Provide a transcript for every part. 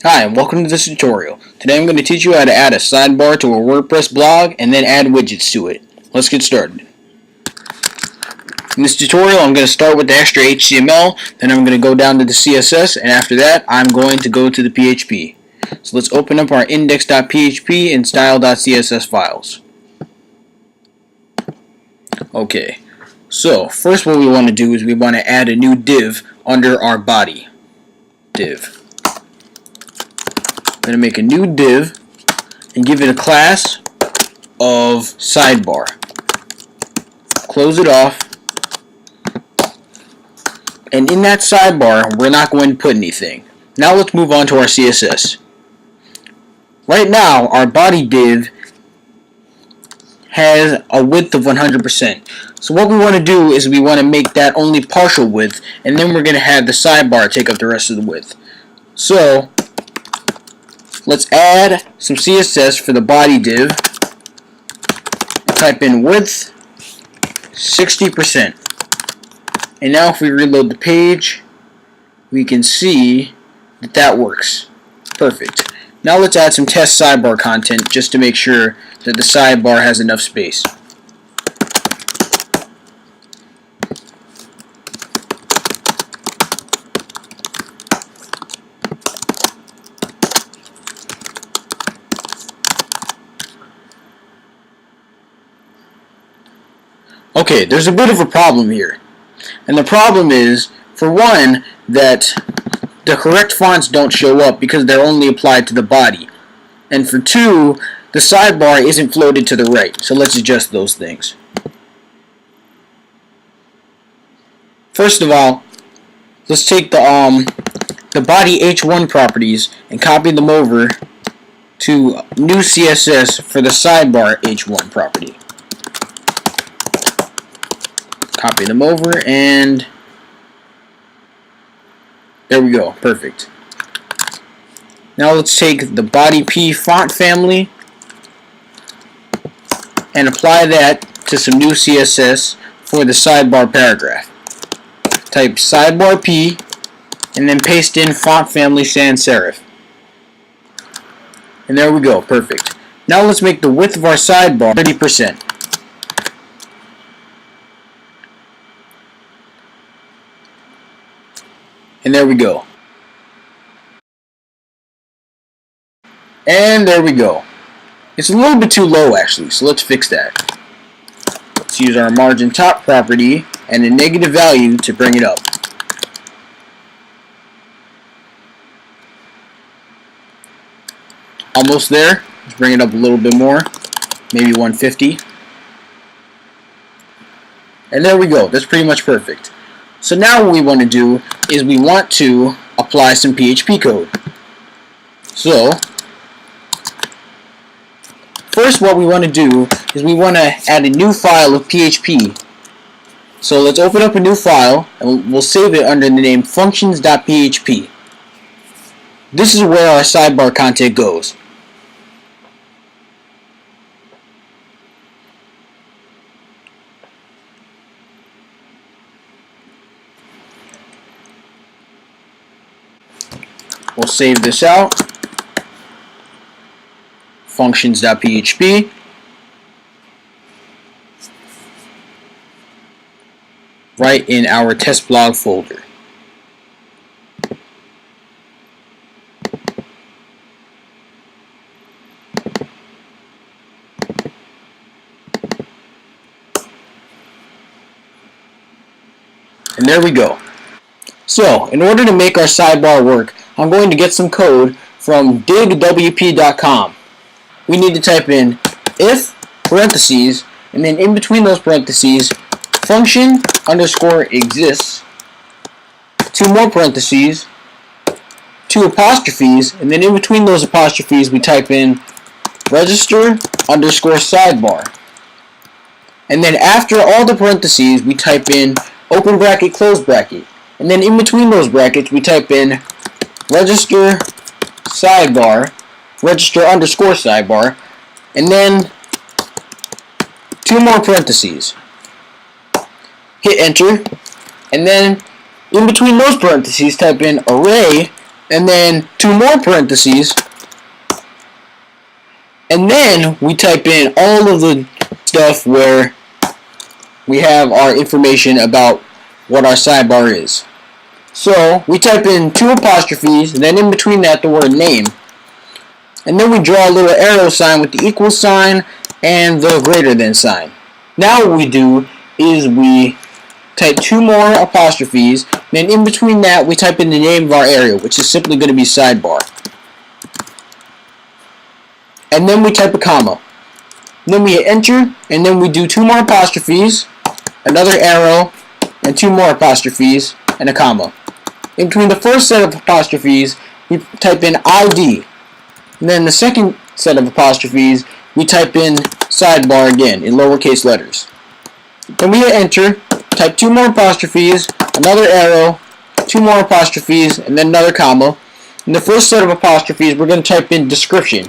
Hi, and welcome to this tutorial. Today I'm going to teach you how to add a sidebar to a WordPress blog and then add widgets to it. Let's get started. In this tutorial I'm going to start with the extra HTML, then I'm going to go down to the CSS, and after that I'm going to go to the PHP. So let's open up our index.php and style.css files. Okay, so first what we want to do is we want to add a new div under our body div. I'm going to make a new div and give it a class of sidebar. Close it off. And in that sidebar, we're not going to put anything. Now let's move on to our CSS. Right now, our body div has a width of 100%. So what we want to do is we want to make that only partial width, and then we're going to have the sidebar take up the rest of the width. So let's add some CSS for the body div. Type in width 60%. And now if we reload the page, we can see that that works. Perfect. Now let's add some test sidebar content just to make sure that the sidebar has enough space. Okay, there's a bit of a problem here. And the problem is, for one, that the correct fonts don't show up because they're only applied to the body. And for two, the sidebar isn't floated to the right. So let's adjust those things. First of all, let's take the body H1 properties and copy them over to new CSS for the sidebar H1 property. Copy them over, and there we go. Perfect. Now let's take the body P font family and apply that to some new CSS for the sidebar paragraph. Type sidebar P and then paste in font family sans serif. And there we go. Perfect. Now let's make the width of our sidebar 30%. And there we go. And there we go. It's a little bit too low actually, so let's fix that. Let's use our margin top property and a negative value to bring it up. Almost there. Let's bring it up a little bit more. Maybe 150. And there we go. That's pretty much perfect. So now what we want to do is we want to apply some PHP code. So first what we want to do is we want to add a new file of PHP. So let's open up a new file and we'll save it under the name functions.php. This is where our sidebar content goes. We'll save this out. Functions.php. Right in our test blog folder. And there we go. So, in order to make our sidebar work, I'm going to get some code from digwp.com. We need to type in if parentheses, and then in between those parentheses, function underscore exists, two more parentheses, two apostrophes, and then in between those apostrophes we type in register underscore sidebar. And then after all the parentheses we type in open bracket, close bracket. And then in between those brackets we type in register sidebar, register underscore sidebar, and then two more parentheses. Hit enter, and then in between those parentheses type in array and then 2 more parentheses, and then we type in all of the stuff where we have our information about what our sidebar is. So we type in 2 apostrophes, and then in between that the word name, and then we draw a little arrow sign with the equal sign and the greater than sign. Now what we do is we type 2 more apostrophes, and then in between that we type in the name of our area, which is simply going to be sidebar. And then we type a comma. Then we hit enter, and then we do 2 more apostrophes, another arrow, and 2 more apostrophes, and a comma. In between the first set of apostrophes, we type in ID. And then the second set of apostrophes, we type in sidebar again in lowercase letters. Then we hit enter, type 2 more apostrophes, another arrow, 2 more apostrophes, and then another comma. In the first set of apostrophes, we're going to type in description.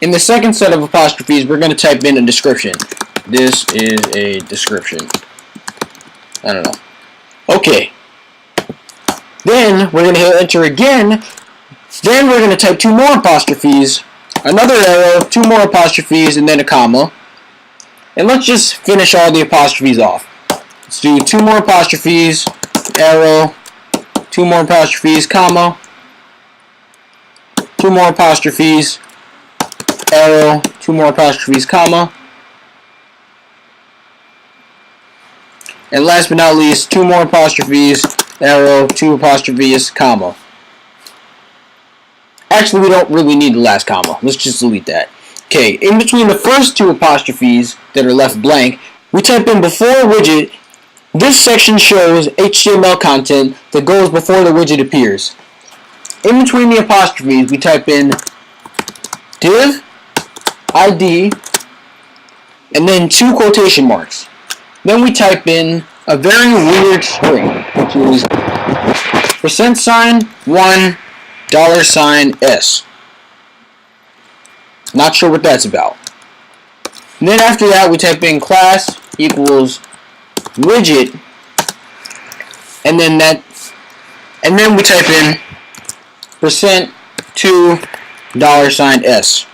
In the second set of apostrophes, we're going to type in a description. This is a description. I don't know. Okay. Then we're going to hit enter again. Then we're going to type 2 more apostrophes, another arrow, 2 more apostrophes, and then a comma. And let's just finish all the apostrophes off. Let's do 2 more apostrophes, arrow, 2 more apostrophes, comma, 2 more apostrophes, arrow, 2 more apostrophes, comma, and last but not least, 2 more apostrophes, arrow, 2 apostrophes, comma. Actually, we don't really need the last comma. Let's just delete that. Okay, in between the first 2 apostrophes that are left blank, we type in before widget. This section shows HTML content that goes before the widget appears. In between the apostrophes, we type in div, ID, and then 2 quotation marks. Then we type in a very weird string, which is $1 $S. Not sure what that's about. And then after that, we type in class equals widget, and then we type in $2 $S.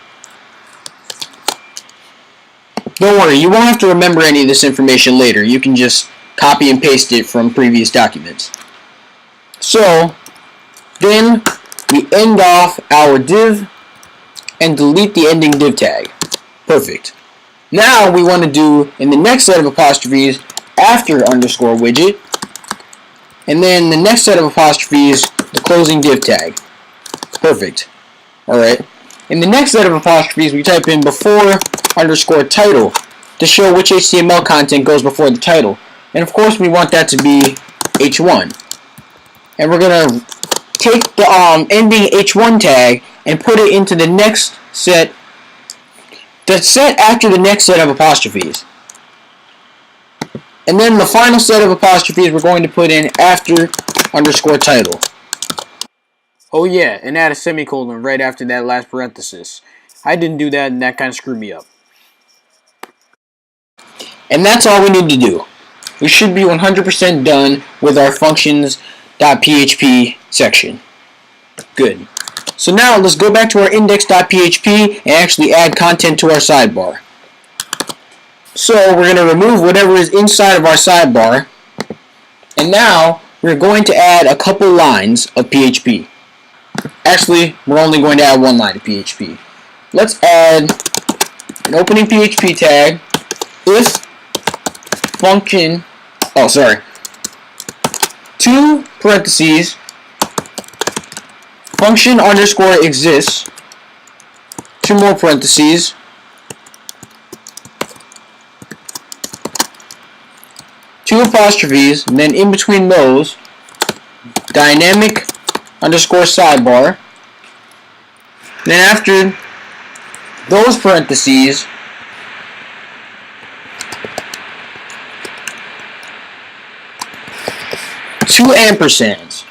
Don't worry, you won't have to remember any of this information later. You can just copy and paste it from previous documents. So, then we end off our div and delete the ending div tag. Perfect. Now we want to do, in the next set of apostrophes, after underscore widget, and then the next set of apostrophes, the closing div tag. Perfect. Alright. In the next set of apostrophes, we type in before underscore title to show which HTML content goes before the title. And of course, we want that to be H1. And we're going to take the ending H1 tag and put it into the next set, the set after the next set of apostrophes. And then the final set of apostrophes we're going to put in after underscore title. Oh yeah, and add a semicolon right after that last parenthesis. I didn't do that, and that kind of screwed me up. And that's all we need to do. We should be 100% done with our functions.php section. Good. So now let's go back to our index.php and actually add content to our sidebar. So we're going to remove whatever is inside of our sidebar, and now we're going to add a couple lines of PHP. Actually, we're only going to add 1 line of PHP. Let's add an opening PHP tag if function, 2 parentheses, function underscore exists, 2 more parentheses, two apostrophes, and then in between those, dynamic underscore sidebar. Then after those parentheses, two ampersands.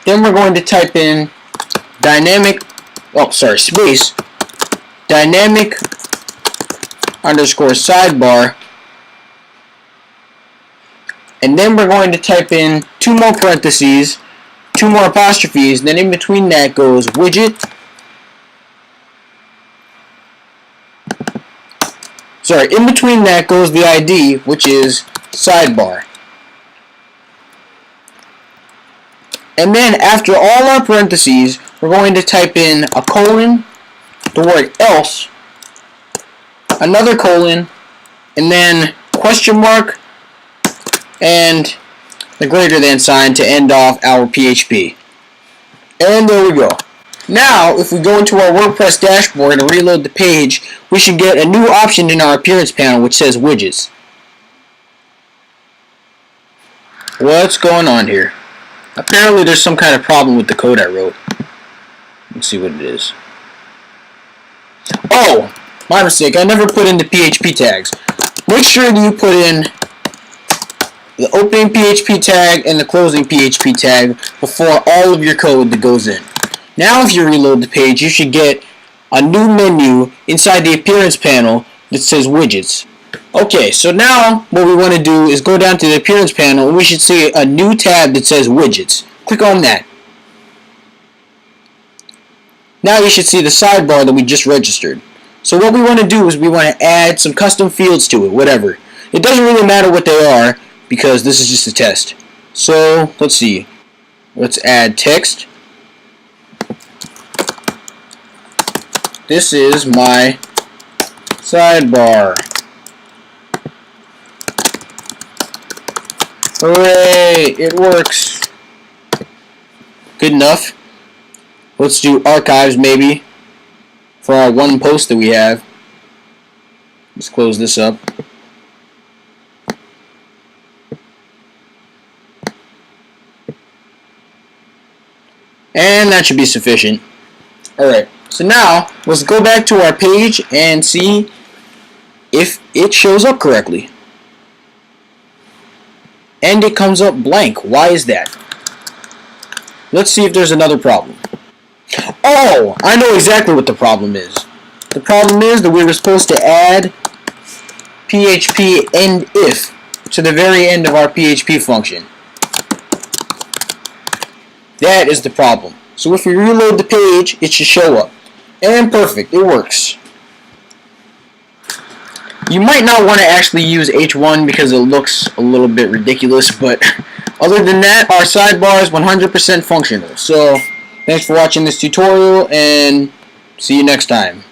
Then we're going to type in space, dynamic underscore sidebar, and then we're going to type in 2 more parentheses, 2 more apostrophes, then in between that goes widget. Sorry, in between that goes the ID, which is sidebar. And then after all our parentheses, we're going to type in a colon, the word else, another colon, and then question mark, and the greater than sign to end off our PHP. And there we go. Now, if we go into our WordPress dashboard and reload the page, we should get a new option in our appearance panel which says widgets. What's going on here? Apparently there's some kind of problem with the code I wrote. Let's see what it is. Oh, my mistake. I never put in the PHP tags. Make sure that you put in the opening PHP tag and the closing PHP tag before all of your code that goes in. Now if you reload the page, you should get a new menu inside the appearance panel that says widgets. Okay, so now what we want to do is go down to the appearance panel and we should see a new tab that says widgets. Click on that. Now you should see the sidebar that we just registered. So what we want to do is we want to add some custom fields to it, whatever. It doesn't really matter what they are because this is just a test. So let's see. Let's add text. This is my sidebar. Hooray! It works. Good enough. Let's do archives maybe for our one post that we have. Let's close this up. And that should be sufficient. Alright, so now let's go back to our page and see if it shows up correctly. And it comes up blank. Why is that? Let's see if there's another problem. Oh, I know exactly what the problem is. The problem is that we were supposed to add PHP end if to the very end of our PHP function. That is the problem. So if we reload the page, it should show up. And perfect, it works. You might not want to actually use H1 because it looks a little bit ridiculous, but other than that, our sidebar is 100% functional. So, thanks for watching this tutorial, and see you next time.